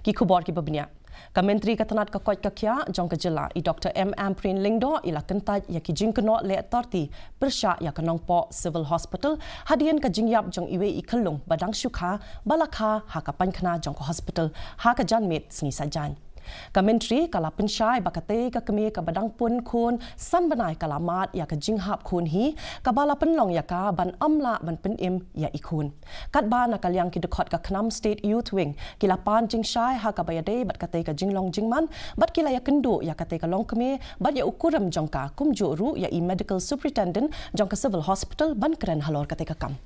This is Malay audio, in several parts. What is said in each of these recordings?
ki khubor ki babnya ka Myntri ka tanat ka Koit ka Khiah jong ka jela i Dr. Prin Lingdo ila Kyntait ya ki Jingkynnoh le Torti persya ya ka Nongpoh Civil Hospital hadian ka jingyap jong iwe i Khalung badang syukha balakha ha ka pankhana jong ka hospital ha ka janmet sni sajan ka Myntri kala pensyai bakate ka kemi ka badang pun khun san banai kalamat ya ka jinghap khun hi ka bala penlong ya ka ban amla ban penim ya ikun kat ba na kalyang ki dekot ka Knam State Youth Wing kila pan jingshai ha ka bayade bat kate ka jinglong jingman bat kila ya kendu ya kate ka long kemi bat ya ukuram jong ka kumju ru ya i medical superintendent jong ka civil hospital ban keren halor kate ka kam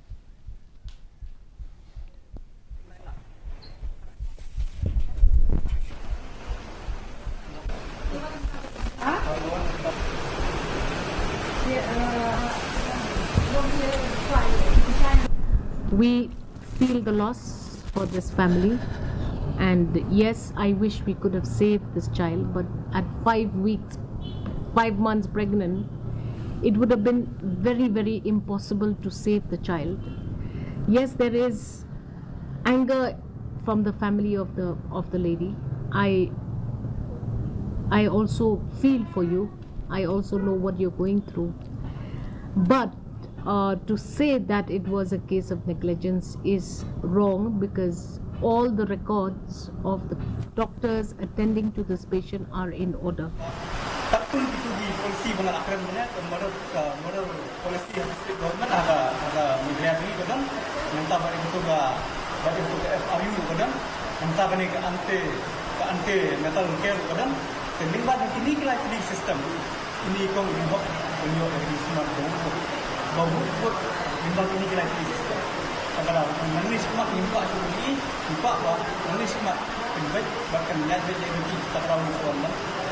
We feel the loss for this family, and yes, I wish we could have saved this child, but at 5 months pregnant, it would have been very, very impossible to save the child. Yes, there is anger from the family of the lady. I also feel for you. I also know what you're going through, but to say that it was a case of negligence is wrong, because all the records of the doctors attending to this patient are in order. Takpun itu di polisi mengakrem punya model polisi yang state government ada migrasi kadang minta balik itu ke FRU kadang minta balik ke ante metal care kadang terlibat di ini kira sistem ini kong limbah beliau dari smart bahu buat limbah ini kira sistem kalau manusia smart limbah ini limbah manusia smart limbah bahkan nyat jadi kita tahu soalnya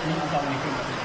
ini kita